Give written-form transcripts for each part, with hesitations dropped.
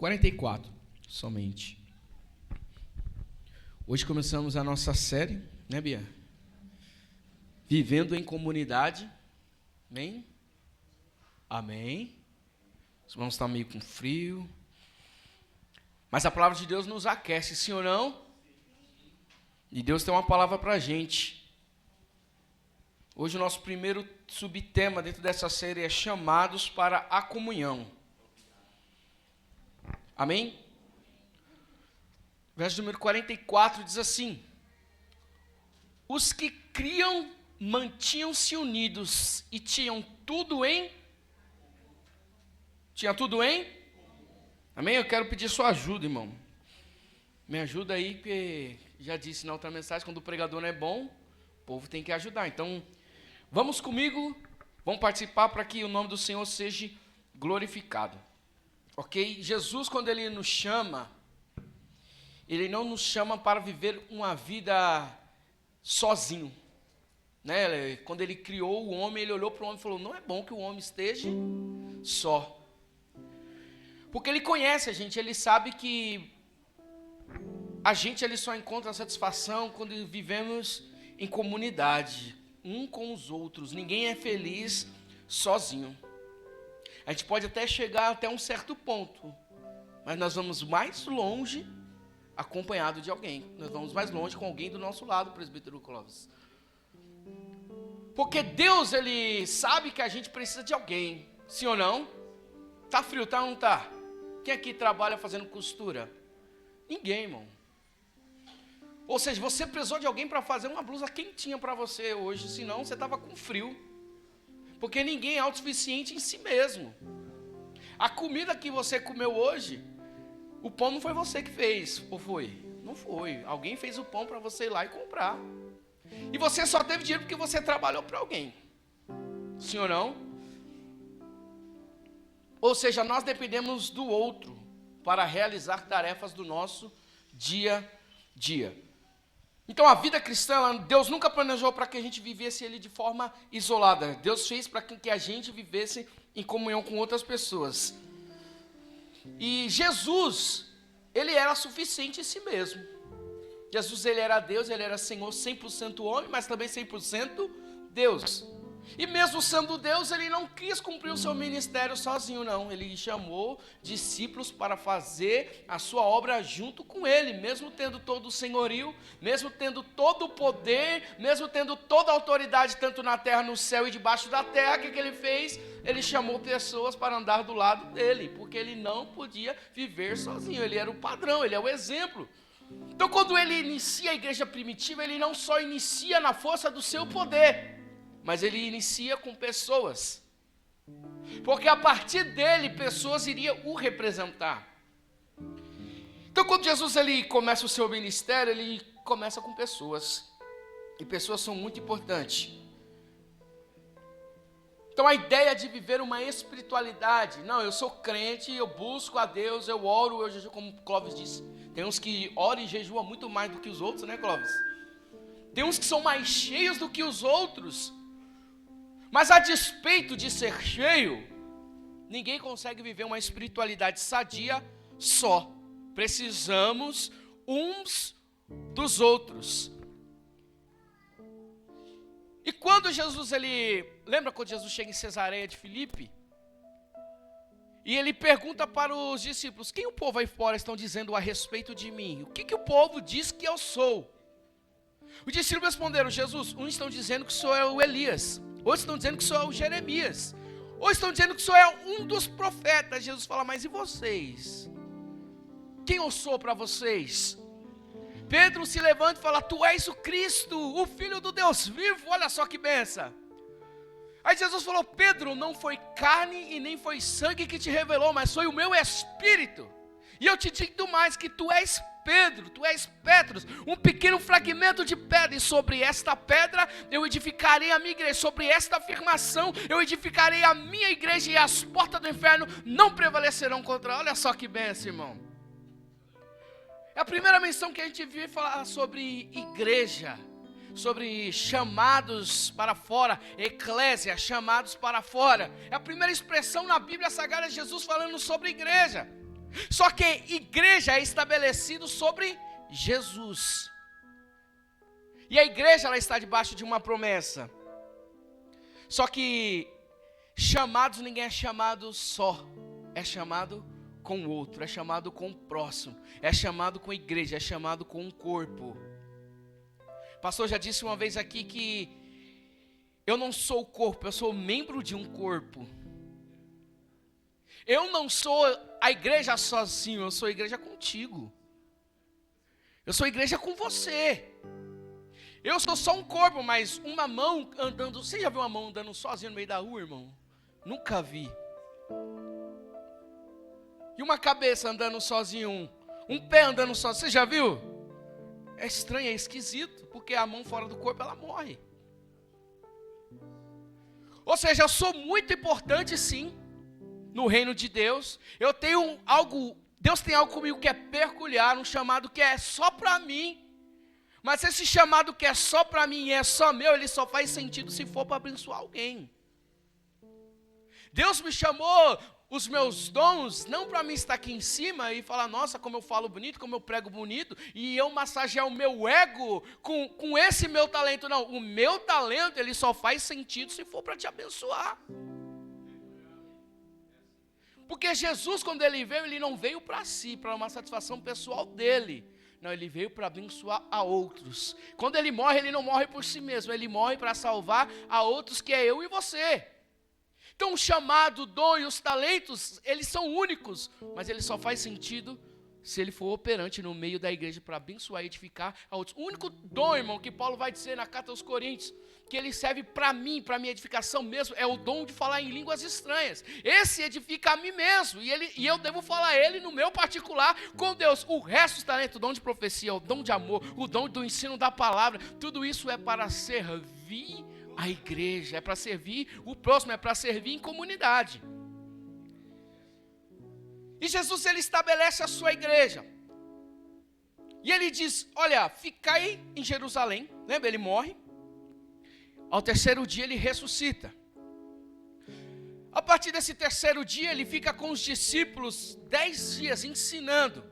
44, somente. Hoje começamos a nossa série, né, Bia? Vivendo em comunidade. Amém? Amém. Os irmãos estão meio com frio. Mas a palavra de Deus nos aquece, sim ou não? E Deus tem uma palavra para a gente. Hoje o nosso primeiro subtema dentro dessa série é chamados para a comunhão. Amém? Verso número 44 diz assim: os que criam mantinham-se unidos e tinham tudo em... Tinha tudo em? Amém? Eu quero pedir sua ajuda, irmão. Me ajuda aí, porque já disse na outra mensagem, quando o pregador não é bom, o povo tem que ajudar. Então, vamos comigo, vamos participar para que o nome do Senhor seja glorificado. Ok? Jesus, quando Ele nos chama, Ele não nos chama para viver uma vida sozinho. Né? Quando Ele criou o homem, Ele olhou para o homem e falou, não é bom que o homem esteja só. Porque Ele conhece a gente, Ele sabe que a gente ele só encontra satisfação quando vivemos em comunidade, um com os outros. Ninguém é feliz sozinho. A gente pode até chegar até um certo ponto, mas nós vamos mais longe acompanhado de alguém. Nós vamos mais longe com alguém do nosso lado, presbítero Clóvis. Porque Deus, Ele sabe que a gente precisa de alguém. Sim ou não? Tá frio, tá ou não tá? Quem aqui trabalha fazendo costura? Ninguém, irmão. Ou seja, você precisou de alguém para fazer uma blusa quentinha para você hoje, senão você estava com frio. Porque ninguém é autossuficiente em si mesmo. A comida que você comeu hoje, o pão não foi você que fez, ou foi? Não foi. Alguém fez o pão para você ir lá e comprar. E você só teve dinheiro porque você trabalhou para alguém. Sim ou não? Ou seja, nós dependemos do outro para realizar tarefas do nosso dia a dia. Então a vida cristã, Deus nunca planejou para que a gente vivesse ele de forma isolada. Deus fez para que a gente vivesse em comunhão com outras pessoas. E Jesus, ele era suficiente em si mesmo. Jesus, ele era Deus, ele era Senhor 100% homem, mas também 100% Deus. E mesmo sendo Deus, ele não quis cumprir o seu ministério sozinho, não. Ele chamou discípulos para fazer a sua obra junto com ele, mesmo tendo todo o senhorio, mesmo tendo todo o poder, mesmo tendo toda a autoridade, tanto na terra, no céu e debaixo da terra. O que ele fez? Ele chamou pessoas para andar do lado dele, porque ele não podia viver sozinho. Ele era o padrão, ele é o exemplo. Então, quando ele inicia a igreja primitiva, ele não só inicia na força do seu poder, mas ele inicia com pessoas, porque a partir dele, pessoas iriam o representar. Então, quando Jesus ele começa o seu ministério, ele começa com pessoas, e pessoas são muito importantes. Então, a ideia de viver uma espiritualidade, não, eu sou crente, eu busco a Deus, eu oro, eu jejuo, como o Clóvis disse, tem uns que oram e jejuam muito mais do que os outros, né, Clóvis? Tem uns que são mais cheios do que os outros. Mas a despeito de ser cheio, ninguém consegue viver uma espiritualidade sadia só. Precisamos uns dos outros. E quando Jesus, lembra quando Jesus chega em Cesareia de Filipe? E ele pergunta para os discípulos, quem o povo aí fora estão dizendo a respeito de mim? O que o povo diz que eu sou? Os discípulos responderam, Jesus, uns estão dizendo que sou o Elias. Outros estão dizendo que sou o Jeremias. Outros estão dizendo que sou um dos profetas. Jesus fala, mas e vocês? Quem eu sou para vocês? Pedro se levanta e fala, tu és o Cristo, o Filho do Deus vivo. Olha só que benção. Aí Jesus falou, Pedro, não foi carne e nem foi sangue que te revelou, mas foi o meu Espírito. E eu te digo mais, que tu és Pedro, tu és Petros, um pequeno fragmento de pedra, e sobre esta pedra eu edificarei a minha igreja, sobre esta afirmação eu edificarei a minha igreja, e as portas do inferno não prevalecerão contra ela. Olha só que benção, irmão. É a primeira menção que a gente viu falar sobre igreja, sobre chamados para fora, eclésia, chamados para fora. É a primeira expressão na Bíblia Sagrada de Jesus falando sobre igreja. Só que igreja é estabelecido sobre Jesus. E a igreja ela está debaixo de uma promessa. Só que chamados, ninguém é chamado só. É chamado com o outro, é chamado com o próximo, é chamado com a igreja, é chamado com um corpo. O pastor já disse uma vez aqui que eu não sou o corpo, eu sou membro de um corpo. Eu não sou a igreja sozinho, eu sou a igreja contigo. Eu sou a igreja com você. Eu sou só um corpo, mas uma mão andando... Você já viu uma mão andando sozinha no meio da rua, irmão? Nunca vi. E uma cabeça andando sozinho, um pé andando sozinho, você já viu? É estranho, é esquisito, porque a mão fora do corpo, ela morre. Ou seja, eu sou muito importante sim, no reino de Deus. Eu tenho algo, Deus tem algo comigo que é peculiar, um chamado que é só para mim. Mas esse chamado que é só para mim e é só meu, ele só faz sentido se for para abençoar alguém. Deus me chamou os meus dons, não para mim estar aqui em cima e falar, nossa, como eu falo bonito, como eu prego bonito, e eu massagear o meu ego com esse meu talento. Não, o meu talento, ele só faz sentido se for para te abençoar. Porque Jesus, quando ele veio, ele não veio para si, para uma satisfação pessoal dele. Não, ele veio para abençoar a outros. Quando ele morre, ele não morre por si mesmo, ele morre para salvar a outros, que é eu e você. Então o chamado, o dom e os talentos, eles são únicos, mas ele só faz sentido se ele for operante no meio da igreja para abençoar e edificar a outros. O único dom, irmão, que Paulo vai dizer na carta aos Coríntios, que ele serve para mim, para minha edificação mesmo, é o dom de falar em línguas estranhas. Esse edifica a mim mesmo, e eu devo falar ele no meu particular com Deus. O resto dos talentos, o dom de profecia, o dom de amor, o dom do ensino da palavra, tudo isso é para servir a igreja, é para servir o próximo, é para servir em comunidade. E Jesus, ele estabelece a sua igreja. E ele diz, olha, ficai em Jerusalém. Lembra, ele morre. Ao terceiro dia ele ressuscita. A partir desse terceiro dia ele fica com os discípulos 10 dias ensinando.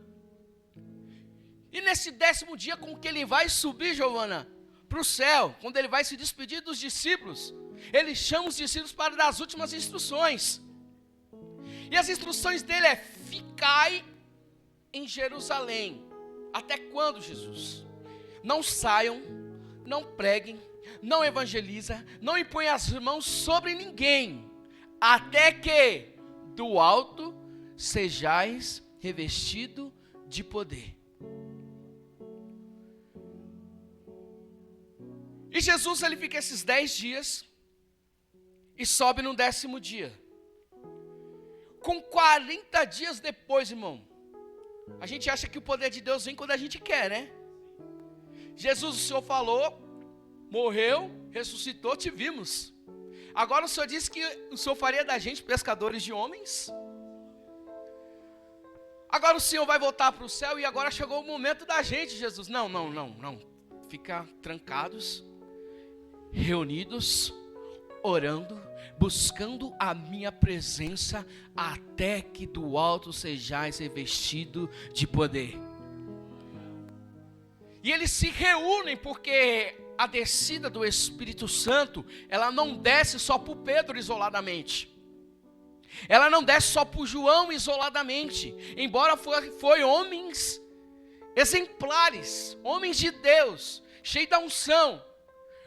E nesse 10º dia com que ele vai subir, Giovana, para o céu, quando ele vai se despedir dos discípulos, ele chama os discípulos para dar as últimas instruções. E as instruções dele é, ficai em Jerusalém. Até quando, Jesus? Não saiam, não preguem, não evangeliza, não impõe as mãos sobre ninguém, até que do alto sejais revestido de poder. E Jesus, ele fica esses 10 dias e sobe no 10º dia. Com 40 dias depois, irmão, a gente acha que o poder de Deus vem quando a gente quer, né? Jesus, o Senhor falou, morreu, ressuscitou, te vimos. Agora o Senhor disse que o Senhor faria da gente pescadores de homens. Agora o Senhor vai voltar para o céu e agora chegou o momento da gente, Jesus. Não. Fica trancados, reunidos, orando, buscando a minha presença, até que do alto sejais revestido de poder. E eles se reúnem porque a descida do Espírito Santo, ela não desce só para o Pedro isoladamente. Ela não desce só para o João isoladamente. Embora foi homens exemplares, homens de Deus, cheios da unção.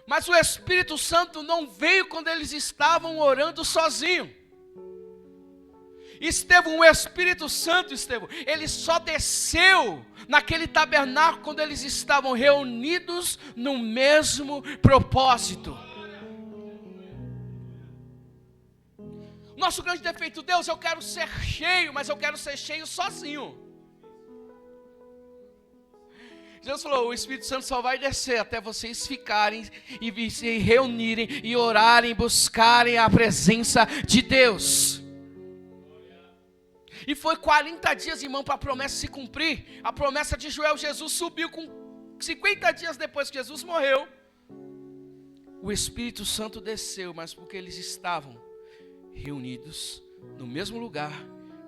Mas o Espírito Santo não veio quando eles estavam orando sozinhos. Estevão, o Espírito Santo, ele só desceu naquele tabernáculo quando eles estavam reunidos no mesmo propósito. Nosso grande defeito, Deus, eu quero ser cheio, mas eu quero ser cheio sozinho. Jesus falou, o Espírito Santo só vai descer até vocês ficarem e se reunirem e orarem, buscarem a presença de Deus. E foi 40 dias, irmão, para a promessa se cumprir. A promessa de Joel, Jesus subiu com 50 dias depois que Jesus morreu. O Espírito Santo desceu, mas porque eles estavam reunidos no mesmo lugar,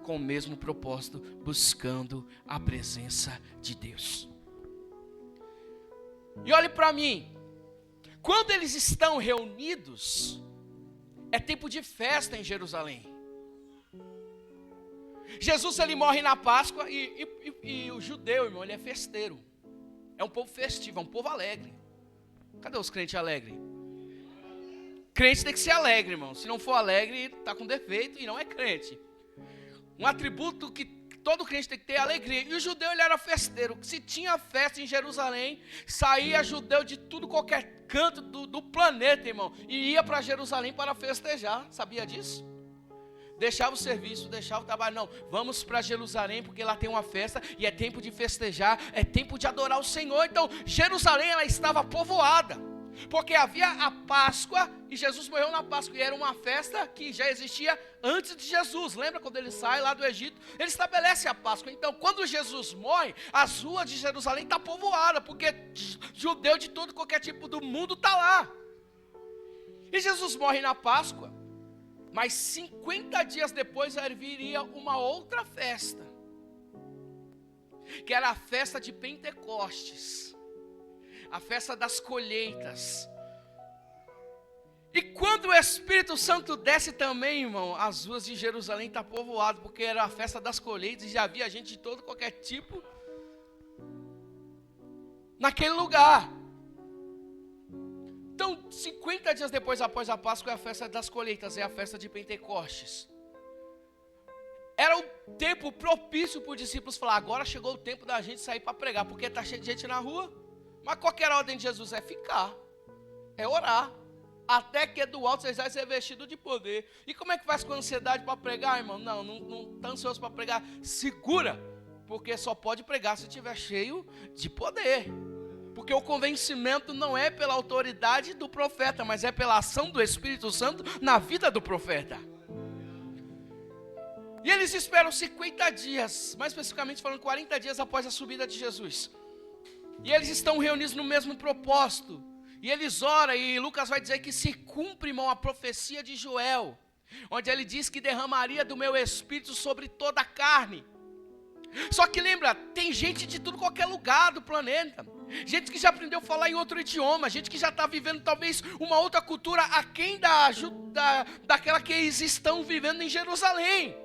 com o mesmo propósito, buscando a presença de Deus. E olhe para mim, quando eles estão reunidos, é tempo de festa em Jerusalém. Jesus, ele morre na Páscoa e o judeu, irmão, ele é festeiro. É um povo festivo, é um povo alegre. Cadê os crentes alegres? Crente tem que ser alegre, irmão. Se não for alegre, está com defeito e não é crente. Um atributo que todo crente tem que ter é alegria. E o judeu, ele era festeiro. Se tinha festa em Jerusalém, saía judeu de tudo, qualquer canto do planeta, irmão, e ia para Jerusalém para festejar. Sabia disso? Deixava o serviço, deixava o trabalho. Não, vamos para Jerusalém porque lá tem uma festa e é tempo de festejar, é tempo de adorar o Senhor. Então, Jerusalém, ela estava povoada, porque havia a Páscoa e Jesus morreu na Páscoa. E era uma festa que já existia antes de Jesus. Lembra quando ele sai lá do Egito? Ele estabelece a Páscoa. Então, quando Jesus morre, as ruas de Jerusalém estão povoadas, porque judeu de todo qualquer tipo do mundo está lá. E Jesus morre na Páscoa. Mas 50 dias depois viria uma outra festa, que era a festa de Pentecostes, a festa das colheitas. E quando o Espírito Santo desce também, irmão, as ruas de Jerusalém estão povoadas, porque era a festa das colheitas e já havia gente de todo qualquer tipo naquele lugar. Então, 50 dias depois, após a Páscoa, é a festa das colheitas, é a festa de Pentecostes. Era o tempo propício para os discípulos falar: agora chegou o tempo da gente sair para pregar, porque está cheio de gente na rua. Mas qual que era a ordem de Jesus? É ficar, é orar, até que do alto vocês vão ser vestidos de poder. E como é que faz com ansiedade para pregar, irmão? Não está ansioso para pregar, segura, porque só pode pregar se estiver cheio de poder. Porque o convencimento não é pela autoridade do profeta, mas é pela ação do Espírito Santo na vida do profeta. E eles esperam 50 dias, mais especificamente falando 40 dias após a subida de Jesus. E eles estão reunidos no mesmo propósito. E eles oram, e Lucas vai dizer que se cumpre, irmão, a profecia de Joel, onde ele diz que derramaria do meu Espírito sobre toda a carne. Só que lembra, tem gente de tudo qualquer lugar do planeta. Gente que já aprendeu a falar em outro idioma, gente que já está vivendo talvez uma outra cultura aquém daquela que eles estão vivendo em Jerusalém.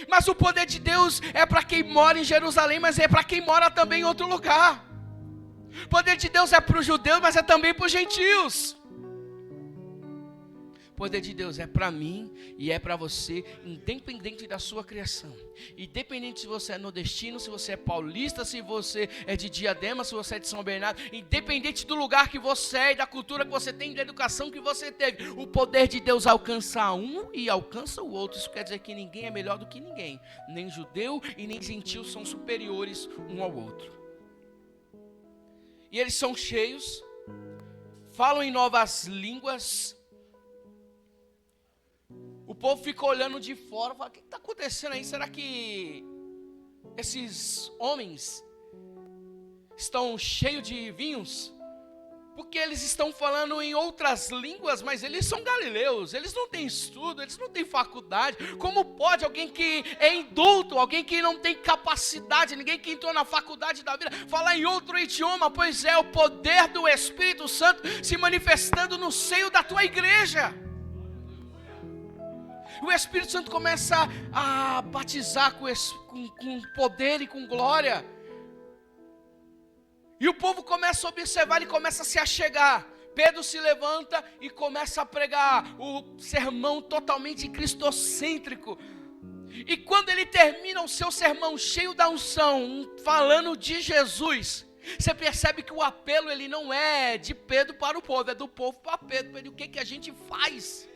Mas o poder de Deus é para quem mora em Jerusalém, mas é para quem mora também em outro lugar. O poder de Deus é para os judeus, mas é também para os gentios. O poder de Deus é para mim e é para você, independente da sua criação. Independente se você é nordestino, se você é paulista, se você é de Diadema, se você é de São Bernardo. Independente do lugar que você é e da cultura que você tem, da educação que você teve. O poder de Deus alcança um e alcança o outro. Isso quer dizer que ninguém é melhor do que ninguém. Nem judeu e nem gentil são superiores um ao outro. E eles são cheios, falam em novas línguas. O povo fica olhando de fora e fala: o que está acontecendo aí? Será que esses homens estão cheios de vinhos? Porque eles estão falando em outras línguas, mas eles são galileus, eles não têm estudo, eles não têm faculdade. Como pode alguém que é indulto, alguém que não tem capacidade, ninguém que entrou na faculdade da vida, falar em outro idioma? Pois é, o poder do Espírito Santo se manifestando no seio da tua igreja. O Espírito Santo começa a batizar com poder e com glória. E o povo começa a observar e começa a se achegar. Pedro se levanta e começa a pregar o sermão totalmente cristocêntrico. E quando ele termina o seu sermão cheio da unção, falando de Jesus, você percebe que o apelo ele não é de Pedro para o povo, é do povo para Pedro. Pedro, o que a gente faz?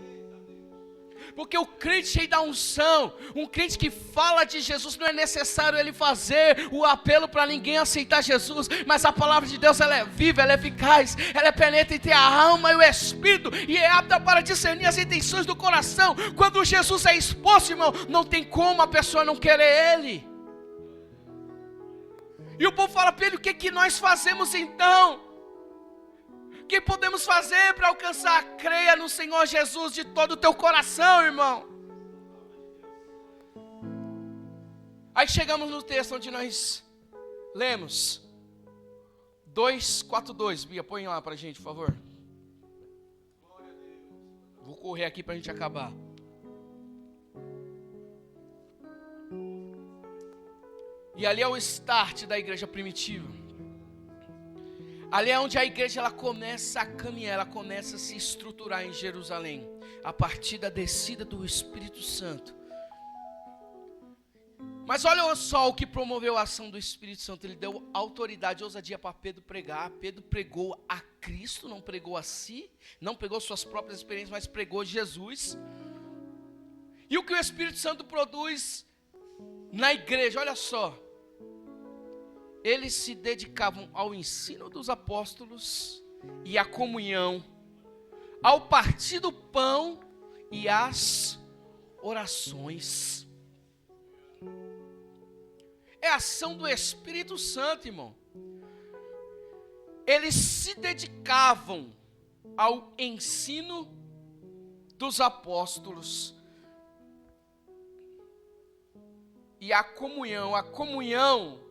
Porque o crente cheio da unção, um crente que fala de Jesus, não é necessário ele fazer o apelo para ninguém aceitar Jesus, mas a palavra de Deus ela é viva, ela é eficaz, ela penetra entre a alma e o espírito, e é apta para discernir as intenções do coração. Quando Jesus é exposto, irmão, não tem como a pessoa não querer ele. E o povo fala: Pedro, o que nós fazemos então? O que podemos fazer para alcançar? Creia no Senhor Jesus de todo o teu coração, irmão. Aí chegamos no texto onde nós lemos 2:4-2. Bia, põe lá pra gente, por favor. Vou correr aqui pra gente acabar. E ali é o start da igreja primitiva. Ali é onde a igreja ela começa a caminhar, ela começa a se estruturar em Jerusalém, a partir da descida do Espírito Santo. Mas olha só o que promoveu a ação do Espírito Santo. Ele deu autoridade e ousadia para Pedro pregar. Pedro pregou a Cristo, não pregou a si, não pregou suas próprias experiências, mas pregou Jesus. E o que o Espírito Santo produz na igreja, olha só. Eles se dedicavam ao ensino dos apóstolos e à comunhão, ao partir do pão e às orações. É a ação do Espírito Santo, irmão. Eles se dedicavam ao ensino dos apóstolos e à comunhão. A comunhão,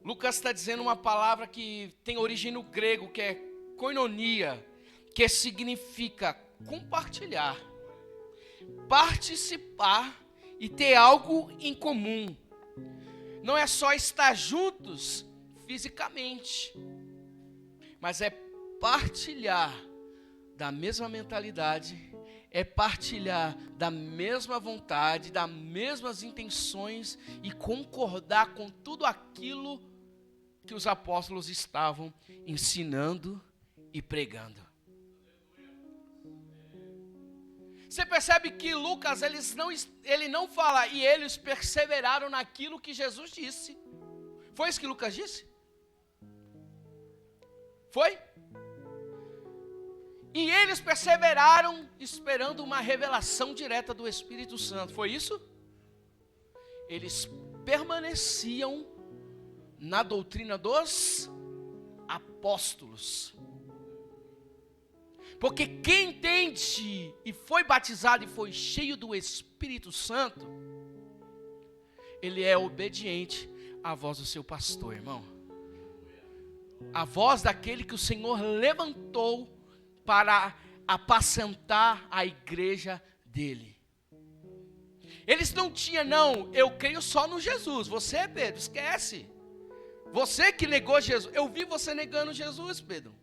Lucas está dizendo uma palavra que tem origem no grego, que é koinonia, que significa compartilhar, participar e ter algo em comum. Não é só estar juntos fisicamente, mas é partilhar da mesma mentalidade, é partilhar da mesma vontade, das mesmas intenções e concordar com tudo aquilo que os apóstolos estavam ensinando e pregando. Você percebe que Lucas, ele não fala, e eles perseveraram naquilo que Jesus disse. Foi isso que Lucas disse? Foi? E eles perseveraram esperando uma revelação direta do Espírito Santo. Foi isso? Eles permaneciam na doutrina dos apóstolos. Porque quem entende e foi batizado e foi cheio do Espírito Santo, ele é obediente à voz do seu pastor, irmão. A voz daquele que o Senhor levantou para apacentar a igreja dele. Eles não tinham, não, eu creio só no Jesus. Você, Pedro, esquece. Você que negou Jesus. Eu vi você negando Jesus, Pedro.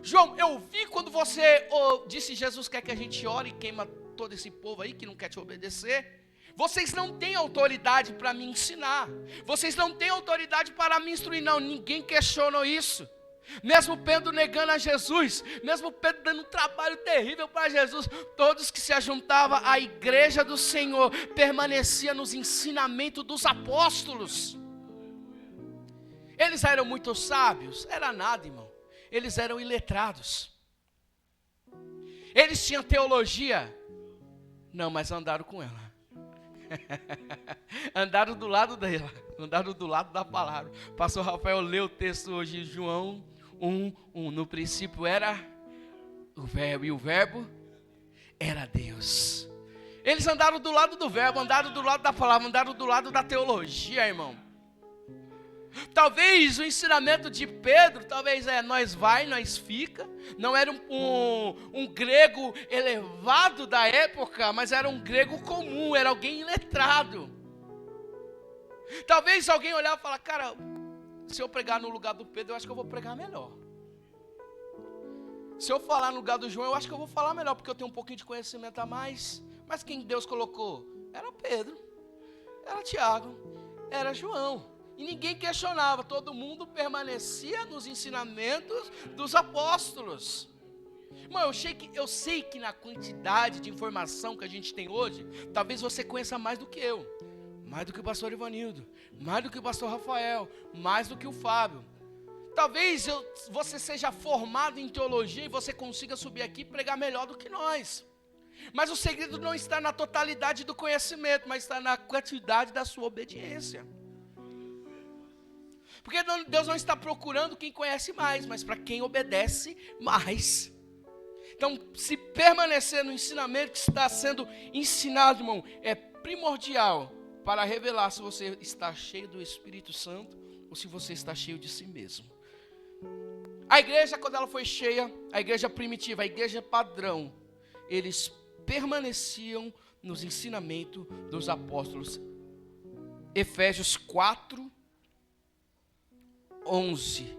João, eu vi quando você disse Jesus quer que a gente ore e queima todo esse povo aí que não quer te obedecer. Vocês não têm autoridade para me ensinar. Vocês não têm autoridade para me instruir. Não, ninguém questionou isso. Mesmo Pedro negando a Jesus, mesmo Pedro dando um trabalho terrível para Jesus, todos que se ajuntavam à igreja do Senhor permaneciam nos ensinamentos dos apóstolos. Eles eram muito sábios? Era nada, irmão. Eles eram iletrados. Eles tinham teologia? Não, mas andaram com ela. Andaram do lado dela. Andaram do lado da palavra. Pastor Rafael leu o texto hoje, João 1:1. No princípio era o verbo, e o verbo era Deus. Eles andaram do lado do verbo, andaram do lado da palavra, andaram do lado da teologia, irmão. Talvez o ensinamento de Pedro, talvez nós vai, nós fica. Não era um grego elevado da época, mas era um grego comum, era alguém iletrado. Talvez alguém olhar e falar, cara, se eu pregar no lugar do Pedro, eu acho que eu vou pregar melhor. Se eu falar no lugar do João, eu acho que eu vou falar melhor, porque eu tenho um pouquinho de conhecimento a mais. Mas quem Deus colocou? Era Pedro, era Tiago, era João. E ninguém questionava, todo mundo permanecia nos ensinamentos dos apóstolos. Irmão, eu sei que na quantidade de informação que a gente tem hoje, talvez você conheça mais do que eu, mais do que o pastor Ivanildo, mais do que o pastor Rafael, mais do que o Fábio. Talvez você seja formado em teologia e você consiga subir aqui e pregar melhor do que nós. Mas o segredo não está na totalidade do conhecimento, mas está na quantidade da sua obediência. Porque Deus não está procurando quem conhece mais, mas para quem obedece mais. Então, se permanecer no ensinamento que está sendo ensinado, irmão, é primordial para revelar se você está cheio do Espírito Santo ou se você está cheio de si mesmo. A igreja, quando ela foi cheia, a igreja primitiva, a igreja padrão, eles permaneciam nos ensinamentos dos apóstolos. Efésios 4, 11.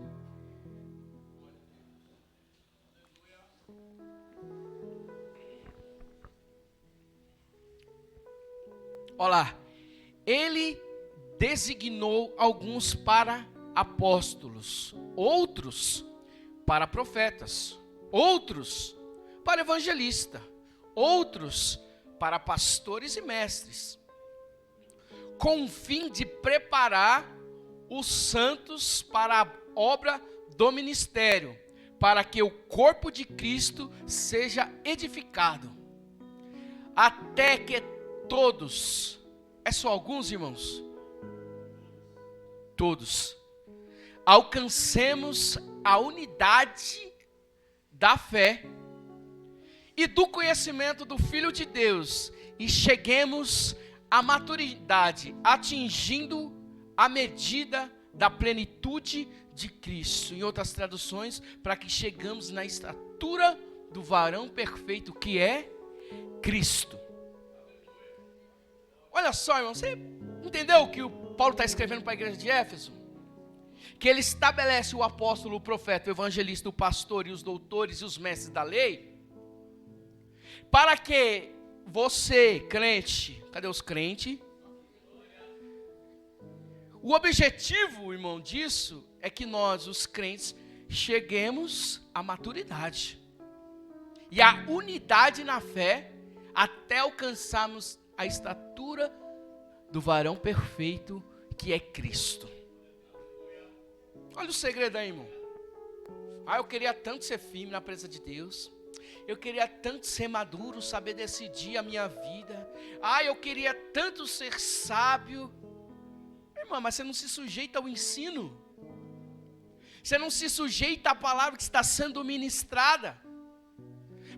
Olá. Ele designou alguns para apóstolos, outros para profetas, outros para evangelistas, outros para pastores e mestres, com o fim de preparar os santos para a obra do ministério, para que o corpo de Cristo seja edificado, até que todos, é só alguns, irmãos? Todos alcancemos a unidade da fé e do conhecimento do Filho de Deus e cheguemos à maturidade, atingindo a medida da plenitude de Cristo. Em outras traduções, para que chegamos na estatura do varão perfeito que é Cristo. Olha só, irmão, você entendeu o que o Paulo está escrevendo para a igreja de Éfeso? Que ele estabelece o apóstolo, o profeta, o evangelista, o pastor e os doutores e os mestres da lei, para que você, crente, cadê os crentes? O objetivo, irmão, disso é que nós, os crentes, cheguemos à maturidade e à unidade na fé, até alcançarmos a estatura do varão perfeito que é Cristo. Olha o segredo aí, irmão. Eu queria tanto ser firme na presença de Deus. Eu queria tanto ser maduro, saber decidir a minha vida. Eu queria tanto ser sábio. Irmão, mas você não se sujeita ao ensino. Você não se sujeita à palavra que está sendo ministrada.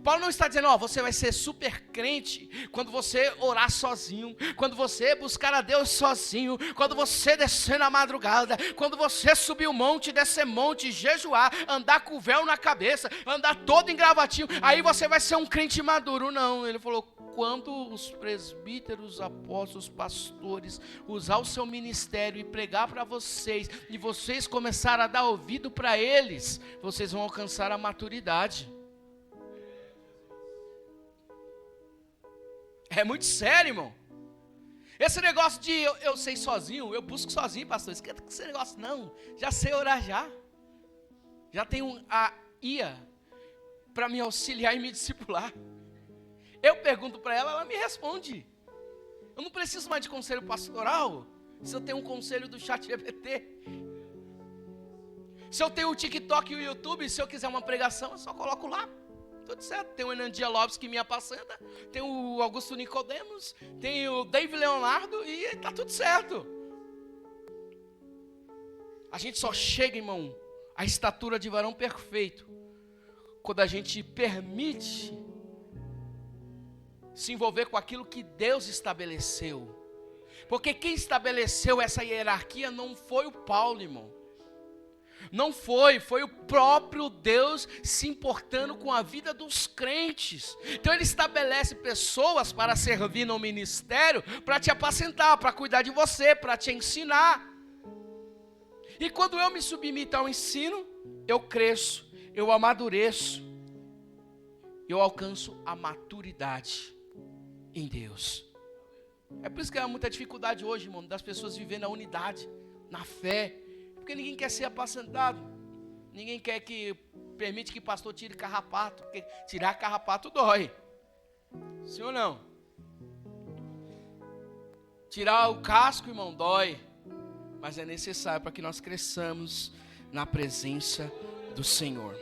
Paulo não está dizendo, você vai ser super crente quando você orar sozinho, quando você buscar a Deus sozinho, quando você descer na madrugada, quando você subir o monte, descer monte, jejuar, andar com o véu na cabeça, andar todo engravatinho, aí você vai ser um crente maduro. Não, ele falou, quando os presbíteros, apóstolos, pastores usar o seu ministério e pregar para vocês, e vocês começarem a dar ouvido para eles, vocês vão alcançar a maturidade. É muito sério, irmão. Esse negócio de eu sei sozinho, eu busco sozinho, pastor. Esquenta com esse negócio, não. Já sei orar já. Já tenho a IA para me auxiliar e me discipular. Eu pergunto para ela, ela me responde. Eu não preciso mais de conselho pastoral. Se eu tenho um conselho do ChatGPT. Se eu tenho o TikTok e o YouTube, se eu quiser uma pregação, eu só coloco lá. Tudo certo, tem o Enandia Lopes que me apacenta, tem o Augusto Nicodemos, tem o David Leonardo e está tudo certo. A gente só chega, irmão, à estatura de varão perfeito, quando a gente permite se envolver com aquilo que Deus estabeleceu. Porque quem estabeleceu essa hierarquia não foi o Paulo, irmão. Não foi o próprio Deus se importando com a vida dos crentes. Então ele estabelece pessoas para servir no ministério, para te apacentar, para cuidar de você, para te ensinar. E quando eu me submeto ao ensino, eu cresço, eu amadureço, eu alcanço a maturidade em Deus. É por isso que há muita dificuldade hoje, irmão, das pessoas vivendo na unidade, na fé. Porque ninguém quer ser apacentado. Ninguém quer que permite que pastor tire carrapato. Porque tirar carrapato dói. Sim ou não? Tirar o casco, irmão, dói. Mas é necessário para que nós cresçamos na presença do Senhor.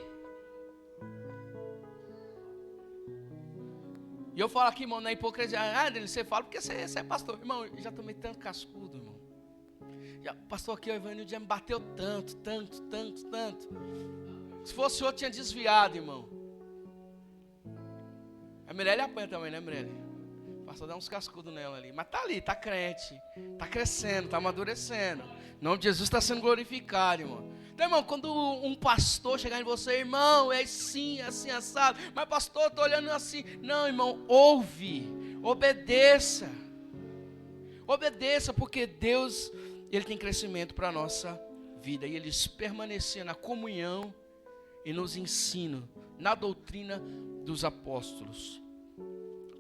E eu falo aqui, irmão, na hipocrisia. Adriano, você fala porque você é pastor. Irmão, eu já tomei tanto cascudo, irmão. Pastor aqui, o Evanildo já me bateu tanto. Se fosse outro, tinha desviado, irmão. A Mirelle apanha também, né, Mirelle? pastor dá uns cascudos nela ali. Mas tá ali, tá crente. Tá crescendo, tá amadurecendo. O nome de Jesus está sendo glorificado, irmão. Então, irmão, quando um pastor chegar em você, irmão, é assim, assim, assado. Mas pastor, eu tô olhando assim. Não, irmão, ouve, obedeça. Obedeça, porque Deus, Ele tem crescimento para a nossa vida. E Ele permanecer na comunhão e nos ensina, na doutrina dos apóstolos.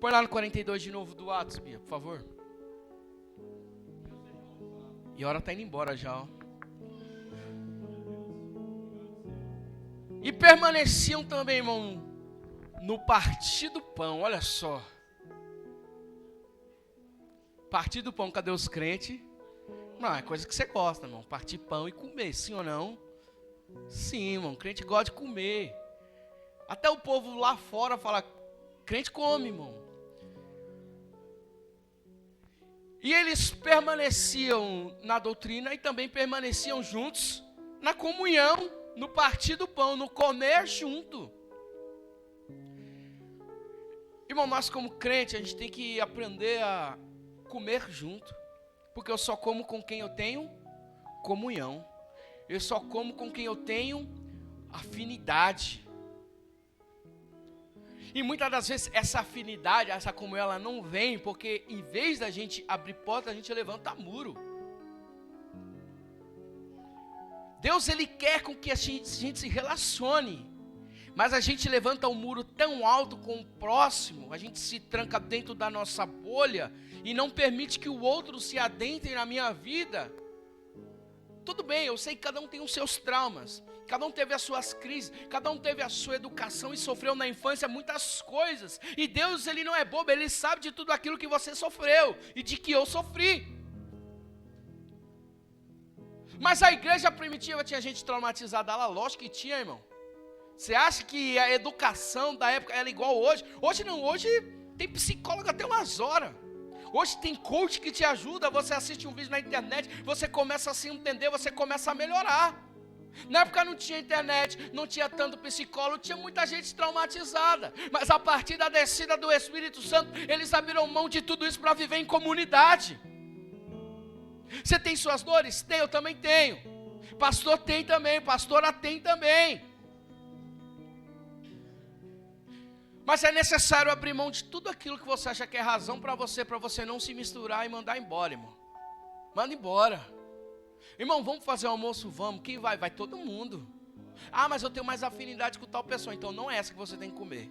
Põe lá no 42 de novo do Atos, Bia, por favor. E a hora está indo embora já, ó. E permaneciam também, irmão, no partir do pão, olha só. Partir do pão, cadê os crentes? Não, é coisa que você gosta, irmão. Partir pão e comer, sim ou não? Sim, irmão, crente gosta de comer. Até o povo lá fora fala, crente come, irmão. E eles permaneciam na doutrina e também permaneciam juntos na comunhão, no partir do pão, no comer junto. Irmão, nós como crente, a gente tem que aprender a comer junto. Porque eu só como com quem eu tenho comunhão. Eu só como com quem eu tenho afinidade. E muitas das vezes essa afinidade, essa comunhão, ela não vem porque em vez da gente abrir porta, a gente levanta muro. Deus, Ele quer com que a gente se relacione. Mas a gente levanta um muro tão alto com o próximo, a gente se tranca dentro da nossa bolha e não permite que o outro se adentre na minha vida. Tudo bem, eu sei que cada um tem os seus traumas, cada um teve as suas crises, cada um teve a sua educação e sofreu na infância muitas coisas. E Deus, Ele não é bobo, Ele sabe de tudo aquilo que você sofreu e de que eu sofri. Mas a igreja primitiva tinha gente traumatizada lá, lógico que tinha, irmão. Você acha que a educação da época era igual hoje? Hoje não, hoje tem psicólogo até umas horas. Hoje tem coach que te ajuda, você assiste um vídeo na internet, você começa a se entender, você começa a melhorar. Na época não tinha internet, não tinha tanto psicólogo, tinha muita gente traumatizada. Mas a partir da descida do Espírito Santo, eles abriram mão de tudo isso para viver em comunidade. Você tem suas dores? Tem, eu também tenho. Pastor tem também, pastora tem também. Mas é necessário abrir mão de tudo aquilo que você acha que é razão para você não se misturar e mandar embora, irmão. Manda embora. Irmão, vamos fazer almoço? Vamos. Quem vai? Vai todo mundo. Ah, mas eu tenho mais afinidade com tal pessoa. Então não é essa que você tem que comer.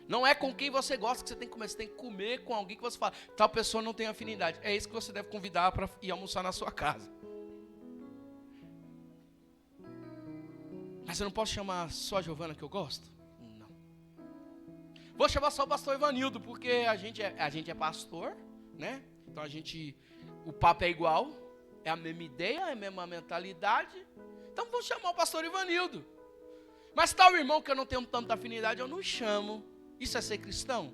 Não é com quem você gosta que você tem que comer. Você tem que comer com alguém que você fala, tal pessoa não tem afinidade. É isso que você deve convidar para ir almoçar na sua casa. Mas eu não posso chamar só a Giovana que eu gosto? Vou chamar só o pastor Ivanildo, porque a gente é pastor, né? Então o papo é igual, é a mesma ideia, é a mesma mentalidade. Então vou chamar o pastor Ivanildo. Mas tal irmão que eu não tenho tanta afinidade, eu não chamo. Isso é ser cristão?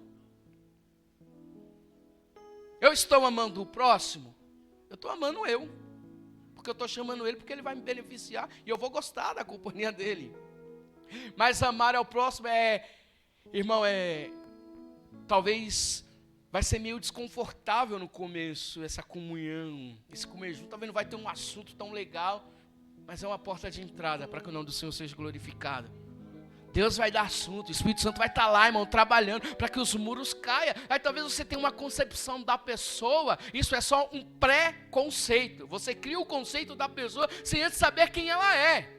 Eu estou amando o próximo? Eu estou amando eu. Porque eu estou chamando ele porque ele vai me beneficiar e eu vou gostar da companhia dele. Mas amar ao próximo irmão, talvez vai ser meio desconfortável no começo, essa comunhão, esse comer junto, talvez não vai ter um assunto tão legal, mas é uma porta de entrada para que o nome do Senhor seja glorificado. Deus vai dar assunto, o Espírito Santo vai estar lá, irmão, trabalhando para que os muros caiam. Aí talvez você tenha uma concepção da pessoa, isso é só um pré-conceito. Você cria o conceito da pessoa sem antes saber quem ela é.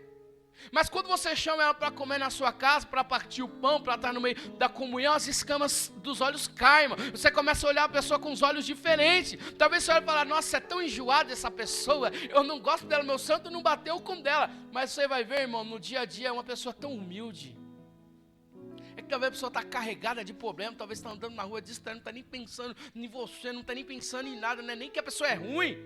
Mas quando você chama ela para comer na sua casa, para partir o pão, para estar no meio da comunhão, as escamas dos olhos caem, irmão. Você começa a olhar a pessoa com os olhos diferentes. Talvez você olhe e fale, nossa, é tão enjoada essa pessoa, eu não gosto dela, meu santo não bateu com dela. Mas você vai ver, irmão, no dia a dia é uma pessoa tão humilde. É que talvez a pessoa está carregada de problema, talvez está andando na rua distante, não está nem pensando em você, não está nem pensando em nada, não é nem que a pessoa é ruim.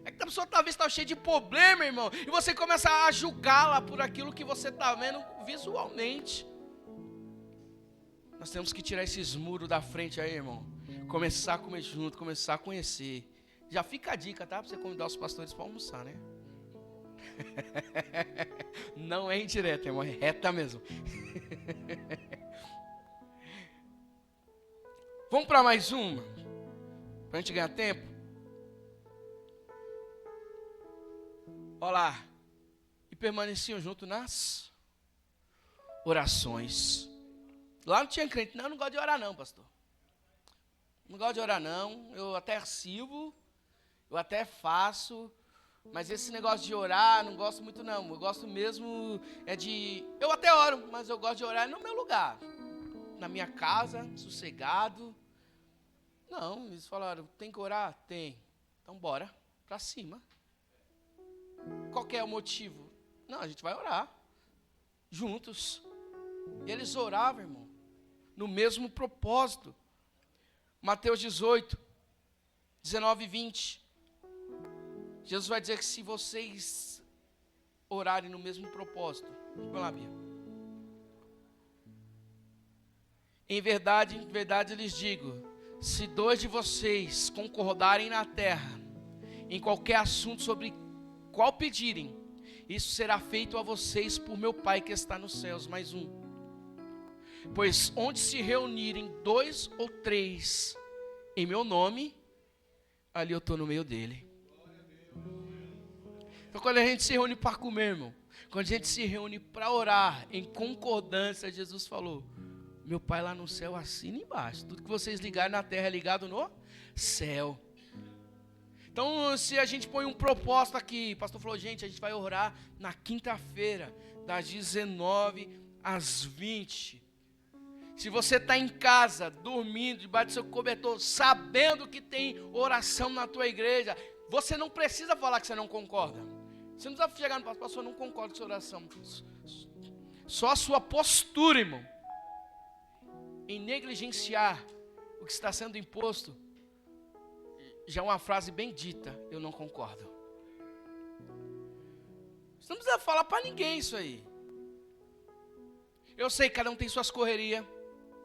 É que a pessoa talvez está cheia de problema, irmão. E você começa a julgá-la por aquilo que você está vendo visualmente. Nós temos que tirar esses muros da frente aí, irmão. Começar a comer junto, começar a conhecer. Já fica a dica, tá? Para você convidar os pastores para almoçar, né? Não é indireta, irmão. É reta mesmo. Vamos para mais uma? Para a gente ganhar tempo? Olha lá. E permaneciam junto nas orações. Lá não tinha crente. Não, eu não gosto de orar não, pastor. Não gosto de orar não. Eu até sirvo, eu até faço, mas esse negócio de orar, não gosto muito não. Eu gosto mesmo eu até oro, mas eu gosto de orar no meu lugar. Na minha casa, sossegado. Não, eles falaram, tem que orar? Tem. Então bora pra cima. Qual que é o motivo? Não, a gente vai orar. Juntos. E eles oravam, irmão. No mesmo propósito. Mateus 18, 19 e 20. Jesus vai dizer que se vocês orarem no mesmo propósito. Vamos lá, Bia. Em verdade, lhes digo, se 2 de vocês concordarem na terra, em qualquer assunto sobre qual pedirem, isso será feito a vocês por meu Pai que está nos céus. Mais um. Pois onde se reunirem 2 ou 3 em meu nome, ali eu estou no meio dele. Então quando a gente se reúne para comer, irmão, quando a gente se reúne para orar, em concordância, Jesus falou, meu Pai lá no céu assina embaixo. Tudo que vocês ligarem na terra é ligado no céu. Então, se a gente põe um propósito aqui, o pastor falou, gente, a gente vai orar na quinta-feira, das 19 às 20. Se você está em casa, dormindo, debaixo do seu cobertor, sabendo que tem oração na tua igreja, você não precisa falar que você não concorda. Você não precisa chegar no pastor, eu não concordo com sua oração. Só a sua postura, irmão, em negligenciar o que está sendo imposto, já é uma frase bem dita, eu não concordo. Você não precisa falar para ninguém isso aí. Eu sei que cada um tem suas correrias,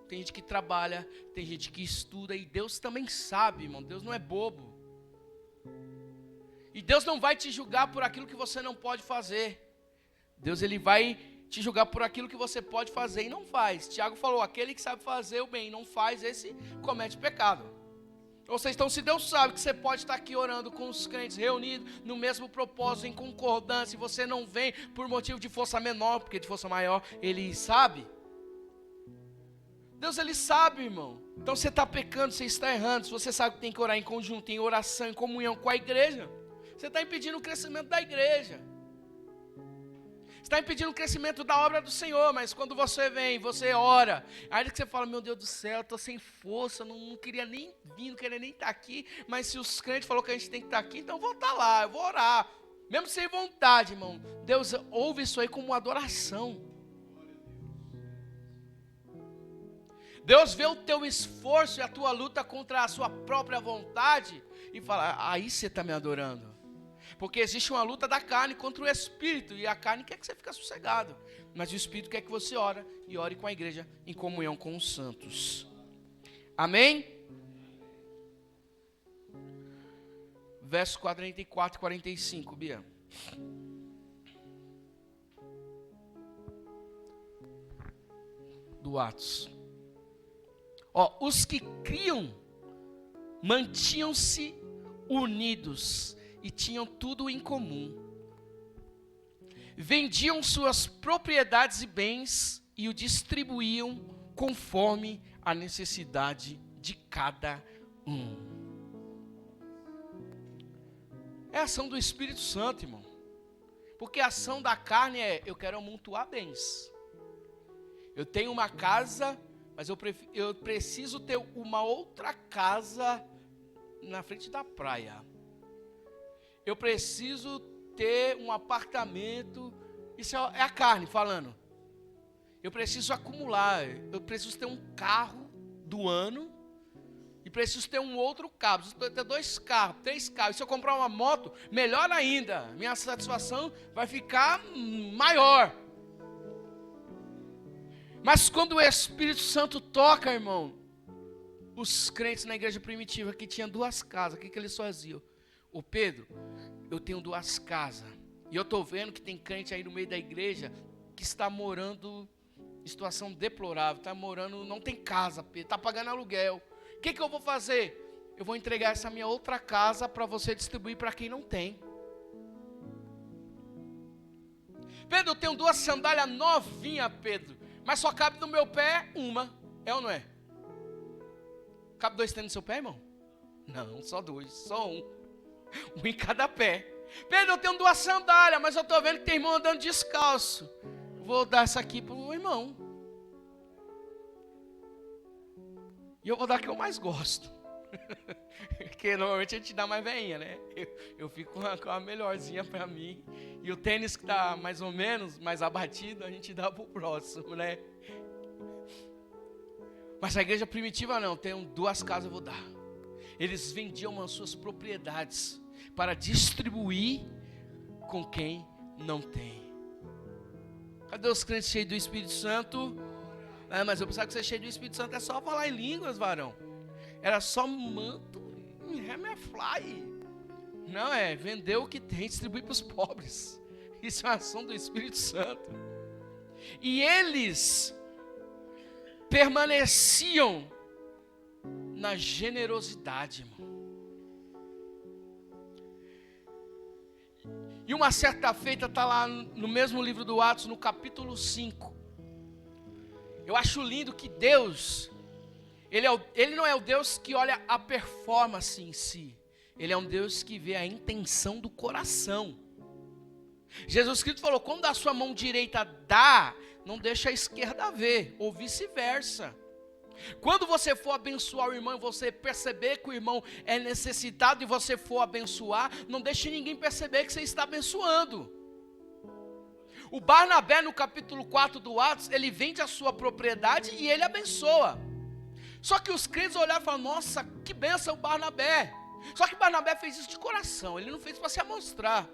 tem gente que trabalha, tem gente que estuda, e Deus também sabe, irmão, Deus não é bobo. E Deus não vai te julgar por aquilo que você não pode fazer. Deus, ele vai te julgar por aquilo que você pode fazer e não faz. Tiago falou, aquele que sabe fazer o bem e não faz, esse comete pecado. Ou seja, então se Deus sabe que você pode estar aqui orando com os crentes reunidos no mesmo propósito, em concordância, e você não vem por motivo de força menor, porque de força maior ele sabe. Deus, ele sabe, irmão. Então você está pecando, você está errando. Se você sabe que tem que orar em conjunto, em oração, em comunhão com a igreja, você está impedindo o crescimento da igreja. Você está impedindo o crescimento da obra do Senhor. Mas quando você vem, você ora, aí que você fala, meu Deus do céu, eu estou sem força, não queria nem vir, não queria nem estar aqui. Mas se os crentes falaram que a gente tem que estar aqui, então eu vou estar lá, eu vou orar. Mesmo sem vontade, irmão. Deus ouve isso aí como uma adoração. Deus vê o teu esforço e a tua luta contra a sua própria vontade e fala, aí você está me adorando. Porque existe uma luta da carne contra o Espírito, e a carne quer que você fique sossegado, mas o Espírito quer que você ore, e ore com a igreja em comunhão com os santos. Amém? Verso 44 e 45, Bia. Do Atos. Os que criam mantinham-se unidos e tinham tudo em comum. Vendiam suas propriedades e bens e o distribuíam conforme a necessidade de cada um. É a ação do Espírito Santo, irmão. Porque a ação da carne é, eu quero amontoar bens. Eu tenho uma casa, mas eu preciso ter uma outra casa na frente da praia. Eu preciso ter um apartamento. Isso é a carne falando. Eu preciso acumular. Eu preciso ter um carro do ano. E preciso ter um outro carro. Preciso ter 2 carros, 3 carros. E se eu comprar uma moto, melhor ainda. Minha satisfação vai ficar maior. Mas quando o Espírito Santo toca, irmão, os crentes na igreja primitiva que tinham 2 casas, o que eles faziam? Ô Pedro, eu tenho 2 casas, e eu estou vendo que tem crente aí no meio da igreja que está morando em situação deplorável, está morando, não tem casa, Pedro, está pagando aluguel. que eu vou fazer? Eu vou entregar essa minha outra casa para você distribuir para quem não tem. Pedro, eu tenho 2 sandálias novinhas, Pedro, mas só cabe no meu pé uma. É ou não é? Cabe 2 tênis no seu pé, irmão? Não, só 2, só um. Um em cada pé. Pedro, eu tenho 2 sandálias, mas eu estou vendo que tem irmão andando descalço. Vou dar essa aqui para o irmão. E eu vou dar a que eu mais gosto. Porque normalmente a gente dá mais veinha, né? Eu fico com a melhorzinha para mim. E o tênis que está mais ou menos, mais abatido, a gente dá para o próximo, né? Mas a igreja primitiva não, tenho 2 casas, eu vou dar. Eles vendiam as suas propriedades para distribuir com quem não tem. Cadê os crentes cheios do Espírito Santo? Ah, mas eu pensava que ser cheio do Espírito Santo é só falar em línguas, varão. Era só manto e remefly. Não, é vender o que tem e distribuir para os pobres. Isso é uma ação do Espírito Santo. E eles permaneciam na generosidade, irmão. E uma certa feita está lá no mesmo livro do Atos, no capítulo 5. Eu acho lindo que Deus, Ele não é o Deus que olha a performance em si. Ele é um Deus que vê a intenção do coração. Jesus Cristo falou, quando a sua mão direita dá, não deixa a esquerda ver, ou vice-versa. Quando você for abençoar o irmão e você perceber que o irmão é necessitado e você for abençoar, não deixe ninguém perceber que você está abençoando. O Barnabé, no capítulo 4 do Atos, ele vende a sua propriedade e ele abençoa. Só que os crentes olharam e falaram, nossa, que bênção o Barnabé. Só que Barnabé fez isso de coração, ele não fez para se amostrar.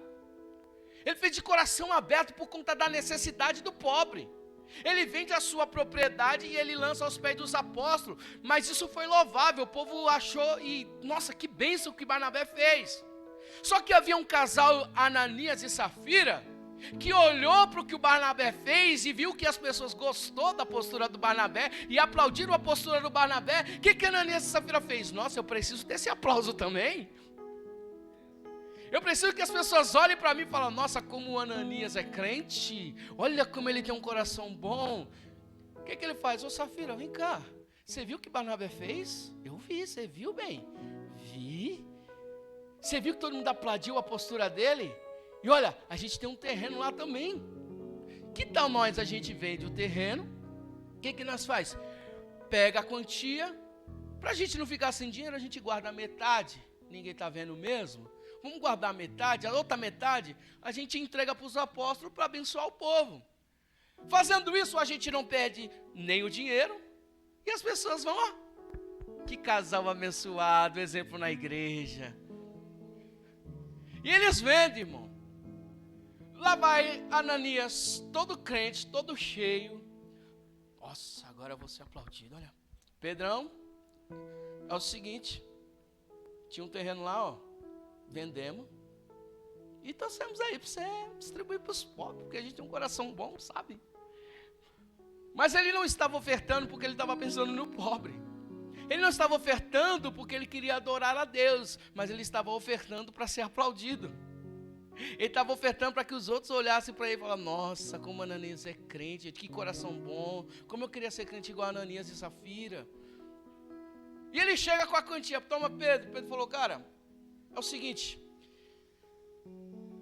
Ele fez de coração aberto por conta da necessidade do pobre. Ele vende a sua propriedade e ele lança aos pés dos apóstolos. Mas isso foi louvável, o povo achou e, nossa, que bênção que Barnabé fez. Só que havia um casal, Ananias e Safira, que olhou para o que o Barnabé fez e viu que as pessoas gostou da postura do Barnabé e aplaudiram a postura do Barnabé. O que Ananias e Safira fez? Nossa, eu preciso desse aplauso também. Eu preciso que as pessoas olhem para mim e falem, nossa, como o Ananias é crente, olha como ele tem um coração bom. O que ele faz? Ô Safira, vem cá, você viu o que Barnabé fez? Eu vi, você viu bem? Vi. Você viu que todo mundo aplaudiu a postura dele? E olha, a gente tem um terreno lá também. Que tal nós, a gente vende o terreno, o que nós faz? Pega a quantia, para a gente não ficar sem dinheiro, a gente guarda a metade, ninguém está vendo mesmo. Vamos guardar a metade, a outra metade a gente entrega para os apóstolos para abençoar o povo. Fazendo isso, a gente não perde nem o dinheiro e as pessoas vão, ó, que casal abençoado, exemplo na igreja. E eles vendem, irmão. Lá vai Ananias, todo crente, todo cheio. Nossa, agora eu vou ser aplaudido, olha. Pedrão, é o seguinte, tinha um terreno lá, ó. Vendemos e trouxemos aí para você distribuir para os pobres, porque a gente tem um coração bom, sabe? Mas ele não estava ofertando porque ele estava pensando no pobre. Ele não estava ofertando porque ele queria adorar a Deus, mas ele estava ofertando para ser aplaudido. Ele estava ofertando para que os outros olhassem para ele e falassem, nossa, como Ananias é crente, que coração bom, como eu queria ser crente igual a Ananias e Safira. E ele chega com a quantia, toma Pedro. Pedro falou, cara, é o seguinte,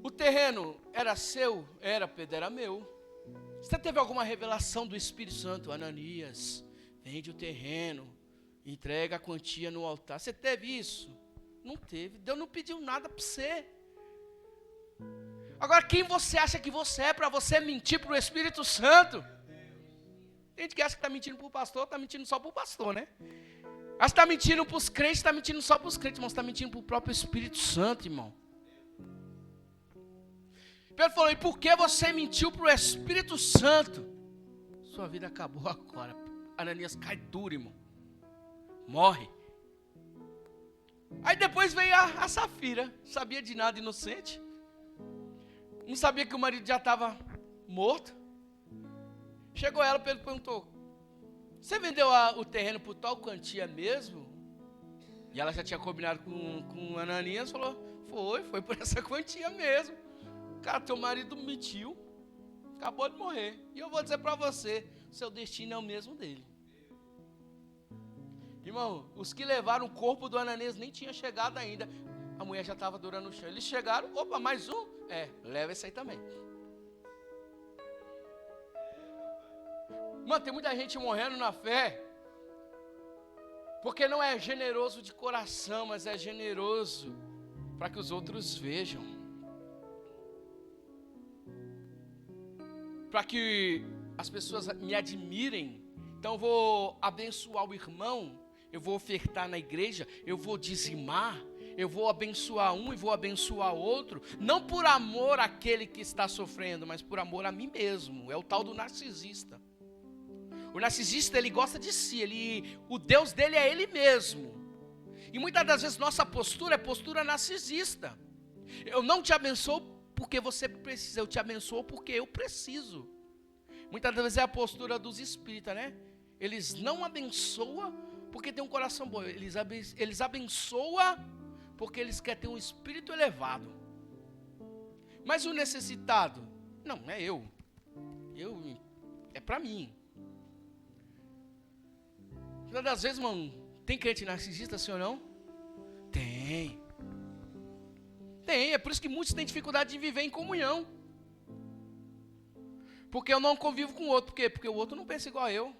o terreno era seu? Era, Pedro, era meu. Você teve alguma revelação do Espírito Santo? Ananias, vende o terreno, entrega a quantia no altar. Você teve isso? Não teve, Deus não pediu nada para você. Agora, quem você acha que você é para você mentir para o Espírito Santo? Tem gente que acha que está mentindo para o pastor, está mentindo só para o pastor, né? Acho que está mentindo para os crentes, está mentindo só para os crentes, irmão. Você está mentindo para o próprio Espírito Santo, irmão. Pedro falou, e por que você mentiu para o Espírito Santo? Sua vida acabou agora. Ananias cai duro, irmão. Morre. Aí depois veio a Safira, sabia de nada, inocente. Não sabia que o marido já estava morto. Chegou ela, Pedro perguntou, você vendeu o terreno por tal quantia mesmo? E ela já tinha combinado com o Ananias, falou, foi por essa quantia mesmo. Cara, teu marido mentiu, acabou de morrer. E eu vou dizer para você, seu destino é o mesmo dele. Irmão, os que levaram o corpo do Ananias nem tinha chegado ainda. A mulher já estava durando o chão. Eles chegaram, opa, mais um? Leva esse aí também. Mano, tem muita gente morrendo na fé, porque não é generoso de coração, mas é generoso para que os outros vejam. Para que as pessoas me admirem. Então eu vou abençoar o irmão, eu vou ofertar na igreja, eu vou dizimar, eu vou abençoar um e vou abençoar outro, não por amor àquele que está sofrendo, mas por amor a mim mesmo. É o tal do narcisista. O narcisista, ele gosta de si, o Deus dele é ele mesmo. E muitas das vezes nossa postura é postura narcisista. Eu não te abençoo porque você precisa, eu te abençoo porque eu preciso. Muitas das vezes é a postura dos espíritas, né? Eles não abençoam porque tem um coração bom. Eles abençoam porque eles querem ter um espírito elevado. Mas o necessitado, não é eu. É para mim. Muitas das vezes, irmão, tem crente narcisista, sim ou não? Tem. É por isso que muitos têm dificuldade de viver em comunhão. Porque eu não convivo com o outro. Por quê? Porque o outro não pensa igual a eu.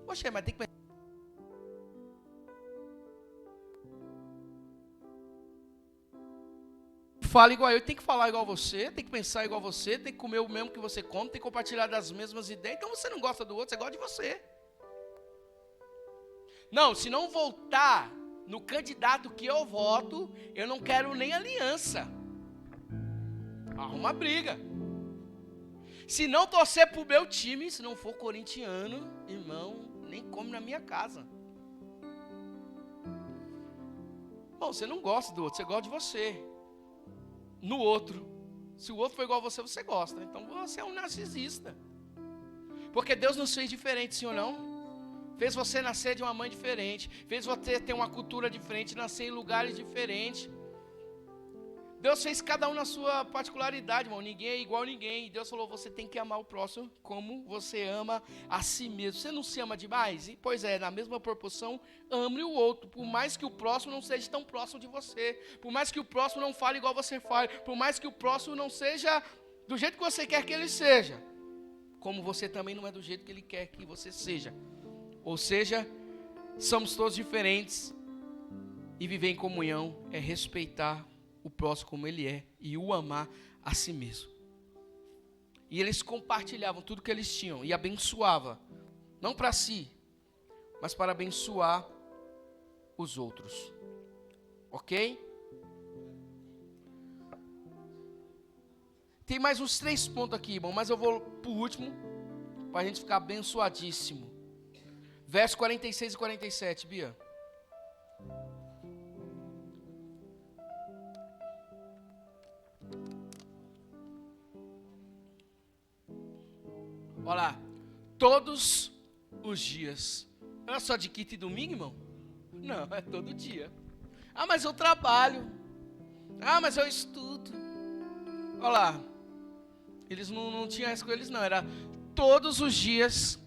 Poxa, mas tem que pensar. Fala igual a eu, tem que falar igual a você, tem que pensar igual a você, tem que comer o mesmo que você come, tem que compartilhar das mesmas ideias. Então você não gosta do outro, você gosta de você. Não, se não voltar no candidato que eu voto, eu não quero nem aliança. Arruma briga. Se não torcer pro meu time, se não for corintiano, irmão, nem come na minha casa. Bom, você não gosta do outro, você gosta de você. No outro. Se o outro for igual a você, você gosta. Então você é um narcisista. Porque Deus nos fez diferente, sim ou não? Fez você nascer de uma mãe diferente. Fez você ter uma cultura diferente, nascer em lugares diferentes. Deus fez cada um na sua particularidade, irmão. Ninguém é igual a ninguém. E Deus falou, você tem que amar o próximo como você ama a si mesmo. Você não se ama demais? Pois é, na mesma proporção, ame o outro. Por mais que o próximo não seja tão próximo de você. Por mais que o próximo não fale igual você fale. Por mais que o próximo não seja do jeito que você quer que ele seja. Como você também não é do jeito que ele quer que você seja. Ou seja, somos todos diferentes. E viver em comunhão é respeitar o próximo como ele é e o amar a si mesmo. E eles compartilhavam tudo que eles tinham e abençoavam, não para si, mas para abençoar os outros. Ok? Tem mais uns 3 pontos aqui, irmão, mas eu vou para o último, para a gente ficar abençoadíssimo. Verso 46 e 47, Bia. Olha lá, todos os dias. Não é só de quinta e domingo, irmão? Não, é todo dia. Ah, mas eu trabalho. Ah, mas eu estudo. Olha lá, eles não tinham essa com eles não, era todos os dias.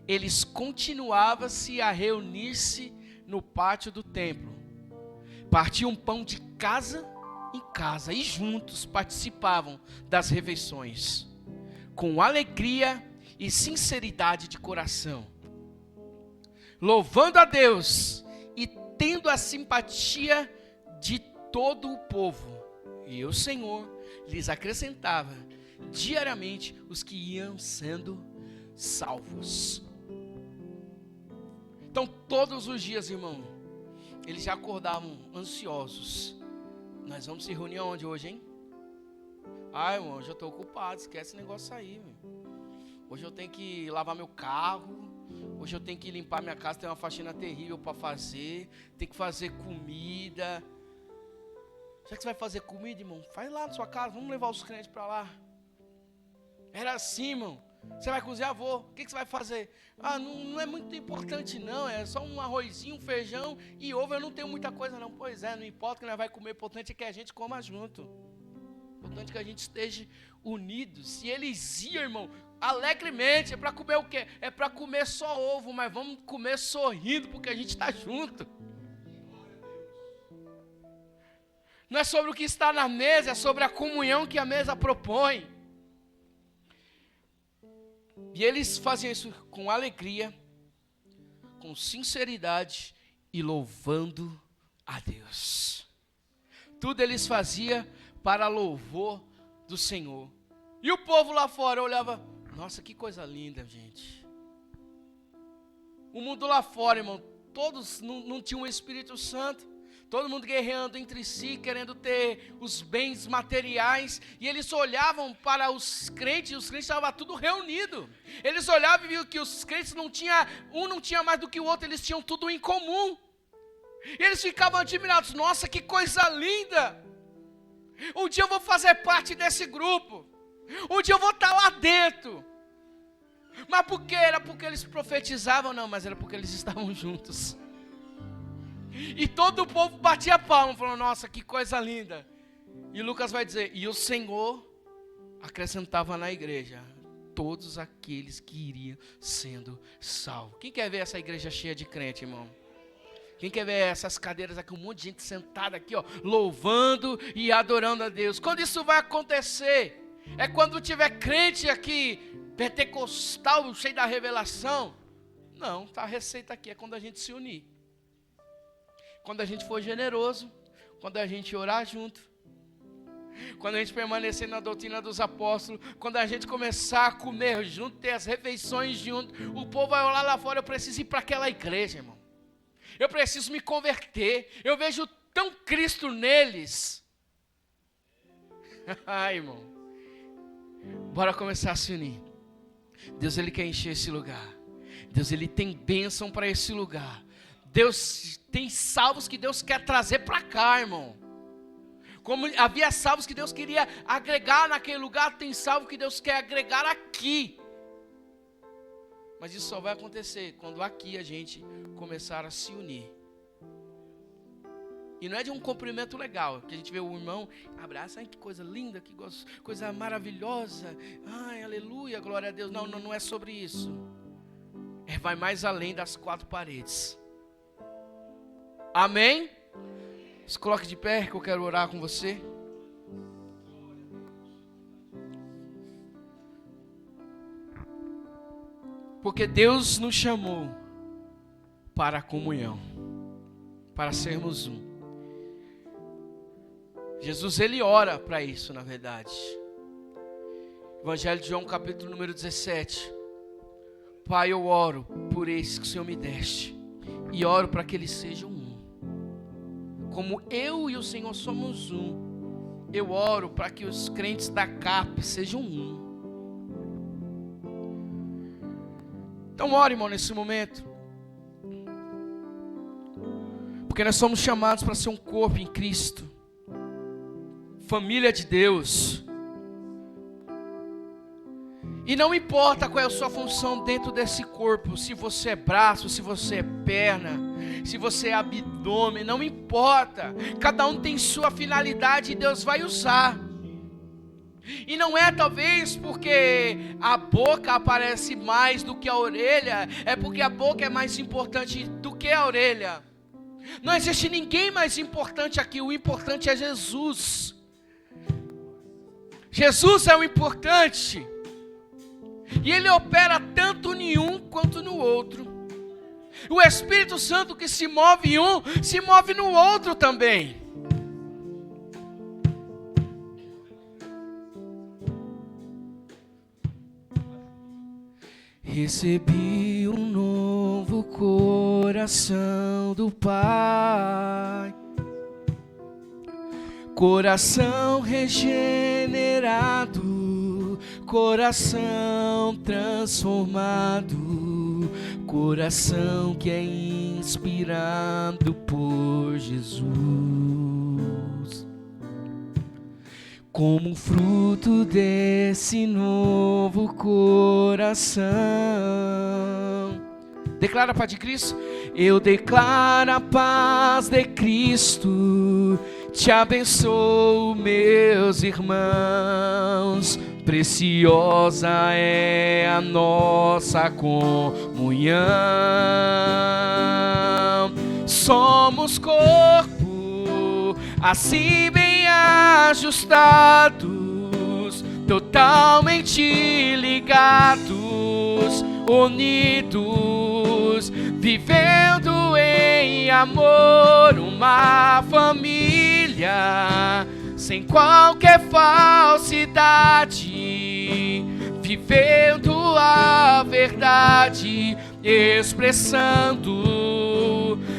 Eles continuavam-se a reunir-se no pátio do templo. Partiam pão de casa em casa e juntos participavam das refeições, com alegria e sinceridade de coração, louvando a Deus e tendo a simpatia de todo o povo. E o Senhor lhes acrescentava diariamente os que iam sendo salvos. Então, todos os dias, irmão, eles já acordavam ansiosos. Nós vamos se reunir aonde hoje, hein? Ai, irmão, hoje eu estou ocupado, esquece esse negócio aí, meu. Hoje eu tenho que lavar meu carro. Hoje eu tenho que limpar minha casa, tem uma faxina terrível para fazer. Tem que fazer comida. Já que você vai fazer comida, irmão, faz lá na sua casa, vamos levar os crentes para lá. Era assim, irmão. Você vai cozinhar? Vou. O que você vai fazer? Ah, não é muito importante não, é só um arrozinho, um feijão e ovo, eu não tenho muita coisa não. Pois é, não importa o que nós vai comer, o importante é que a gente coma junto. O importante é que a gente esteja unidos. E eles iam, irmão, alegremente. É para comer o quê? É para comer só ovo, mas vamos comer sorrindo, porque a gente está junto. Não é sobre o que está na mesa, é sobre a comunhão que a mesa propõe. E eles faziam isso com alegria, com sinceridade e louvando a Deus. Tudo eles faziam para louvor do Senhor. E o povo lá fora olhava, nossa, que coisa linda, gente. O mundo lá fora, irmão, todos não tinham o Espírito Santo. Todo mundo guerreando entre si, querendo ter os bens materiais. E eles olhavam para os crentes, e os crentes estavam tudo reunidos. Eles olhavam e viam que os crentes um não tinha mais do que o outro, eles tinham tudo em comum. E eles ficavam admirados, nossa, que coisa linda. Um dia eu vou fazer parte desse grupo. Um dia eu vou estar lá dentro. Mas por quê? Era porque eles profetizavam? Não, mas era porque eles estavam juntos. E todo o povo batia palma, falando, nossa, que coisa linda. E Lucas vai dizer, e o Senhor acrescentava na igreja todos aqueles que iriam sendo salvos. Quem quer ver essa igreja cheia de crente, irmão? Quem quer ver essas cadeiras aqui, um monte de gente sentada aqui, ó, louvando e adorando a Deus? Quando isso vai acontecer? É quando tiver crente aqui, pentecostal, cheio da revelação? Não, tá, a receita aqui é quando a gente se unir. Quando a gente for generoso, quando a gente orar junto, quando a gente permanecer na doutrina dos apóstolos, quando a gente começar a comer junto, ter as refeições junto, o povo vai olhar lá fora, eu preciso ir para aquela igreja, irmão. Eu preciso me converter, eu vejo tão Cristo neles. Ai, irmão, bora começar a se unir. Deus, Ele quer encher esse lugar. Deus, Ele tem bênção para esse lugar. Deus tem salvos que Deus quer trazer para cá, irmão. Como havia salvos que Deus queria agregar naquele lugar, tem salvo que Deus quer agregar aqui. Mas isso só vai acontecer quando aqui a gente começar a se unir. E não é de um cumprimento legal, que a gente vê o irmão, abraça, ai que coisa linda, que coisa maravilhosa, ai aleluia, glória a Deus. Não é sobre isso. Vai mais além das quatro paredes. Amém? Se coloque de pé que eu quero orar com você. Porque Deus nos chamou para a comunhão, para sermos um. Jesus, Ele ora para isso, na verdade. Evangelho de João, capítulo número 17. Pai, eu oro por esses que o Senhor me deste. E oro para que eles sejam um. Como eu e o Senhor somos um, eu oro para que os crentes da CAP sejam um. Então ore, irmão, nesse momento. Porque nós somos chamados para ser um corpo em Cristo. Família de Deus. E não importa qual é a sua função dentro desse corpo, se você é braço, se você é perna, se você é abdômen, não importa. Cada um tem sua finalidade e Deus vai usar. E não é talvez porque a boca aparece mais do que a orelha, é porque a boca é mais importante do que a orelha. Não existe ninguém mais importante aqui, o importante é Jesus. Jesus é o importante. E Ele opera tanto em um quanto no outro. O Espírito Santo que se move em um, se move no outro também. Recebi um novo coração do Pai. Coração regenerado, coração transformado, coração que é inspirado por Jesus. como um fruto desse novo coração. Declara a paz de Cristo. Eu declaro a paz de Cristo, te abençoo, meus irmãos. Preciosa é a nossa comunhão. Somos corpo, assim bem ajustados, totalmente ligados, unidos, vivendo em amor, uma família sem qualquer falsidade, vivendo a verdade, expressando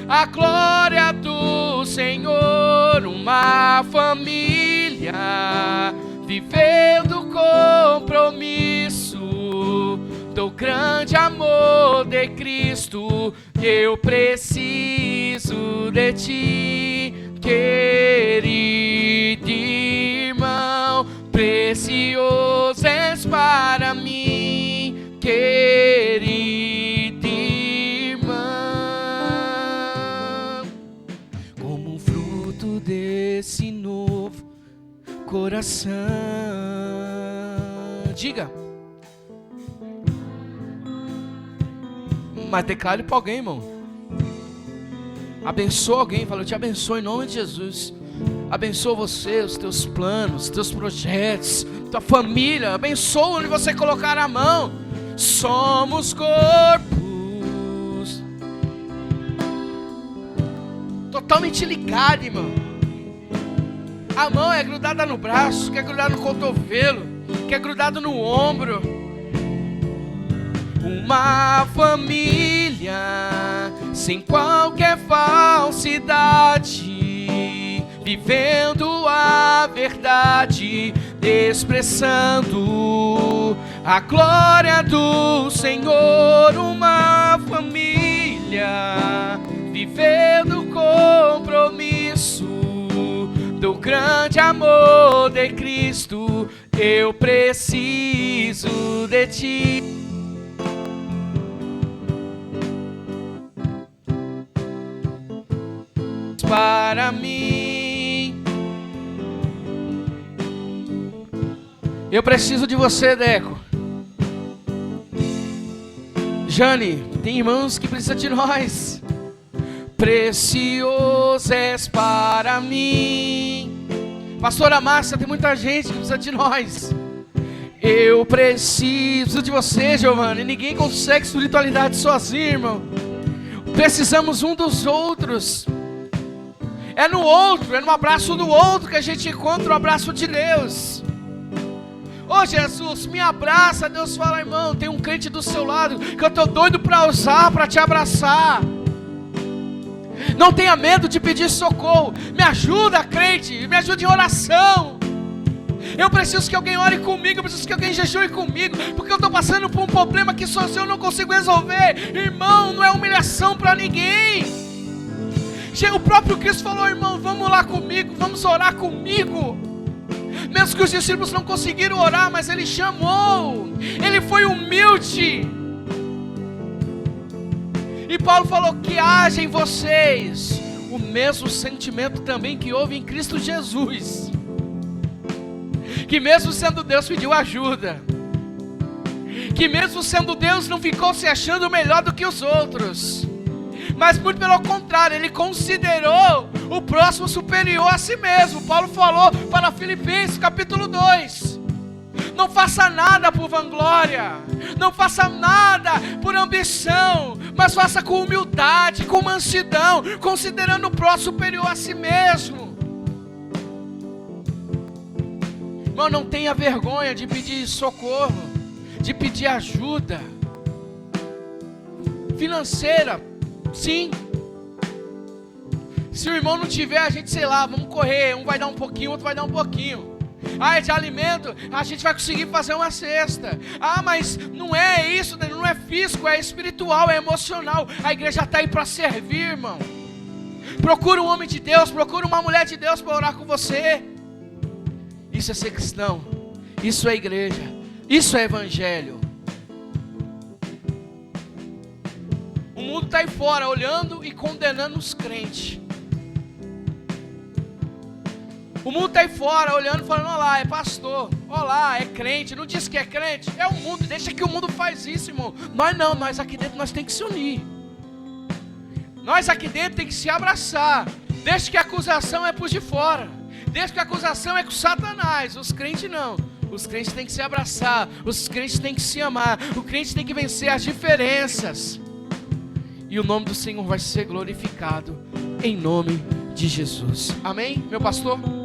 a glória do Senhor, uma família vivendo compromisso do grande amor de Cristo. Eu preciso de ti, querido irmão, precioso és para mim, querido irmão, como um fruto desse novo coração. Diga. Mas declare para alguém, irmão. Abençoa alguém, fala: eu te abençoo em nome de Jesus. Abençoa você, os teus planos, os teus projetos, tua família. Abençoa onde você colocar a mão. Somos corpos totalmente ligados, irmão. A mão é grudada no braço, que é grudada no cotovelo, que é grudado no ombro. Uma família sem qualquer falsidade, vivendo a verdade, expressando a glória do Senhor. Uma família vivendo compromisso do grande amor de Cristo. Eu preciso de ti. Para mim, eu preciso de você, Deco. Jane, tem irmãos que precisam de nós. Precioso és para mim. Pastora Márcia, tem muita gente que precisa de nós. Eu preciso de você, Giovanni. Ninguém consegue espiritualidade sozinho, irmão. Precisamos um dos outros. É no outro, é no abraço do outro que a gente encontra o abraço de Deus. Ô Jesus, me abraça. Deus fala: irmão, tem um crente do seu lado que eu estou doido para usar, para te abraçar. Não tenha medo de pedir socorro. Me ajuda, crente, me ajude em oração. Eu preciso que alguém ore comigo, eu preciso que alguém jejue comigo, porque eu estou passando por um problema que sozinho eu não consigo resolver. Irmão, não é humilhação para ninguém. O próprio Cristo falou: irmão, vamos lá comigo, vamos orar comigo. Mesmo que os discípulos não conseguiram orar, mas ele chamou, ele foi humilde. E Paulo falou: que haja em vocês o mesmo sentimento também que houve em Cristo Jesus, que mesmo sendo Deus pediu ajuda, que mesmo sendo Deus não ficou se achando melhor do que os outros, mas muito pelo contrário, ele considerou o próximo superior a si mesmo. Paulo falou para Filipenses capítulo 2: não faça nada por vanglória, não faça nada por ambição, mas faça com humildade, com mansidão, considerando o próximo superior a si mesmo. Irmão, não tenha vergonha de pedir socorro, de pedir ajuda financeira. Sim. Se o irmão não tiver, a gente, sei lá, vamos correr. Um vai dar um pouquinho, outro vai dar um pouquinho. Ah, é de alimento, a gente vai conseguir fazer uma cesta. Ah, mas não é isso, não é físico, é espiritual, é emocional. A igreja está aí para servir, irmão. Procura um homem de Deus, procura uma mulher de Deus para orar com você. Isso é ser cristão. Isso é igreja. Isso é evangelho. O mundo está aí fora olhando e condenando os crentes. O mundo está aí fora olhando e falando: olha lá, é pastor, olha lá, é crente. Não diz que é crente, é o mundo. Deixa que o mundo faz isso, irmão. Nós não, nós aqui dentro nós temos que se unir. Nós aqui dentro temos que se abraçar. Deixa que a acusação é por de fora. Deixa que a acusação é com Satanás. Os crentes não. Os crentes têm que se abraçar. Os crentes têm que se amar. O crente tem que vencer as diferenças. E o nome do Senhor vai ser glorificado em nome de Jesus. Amém, meu pastor?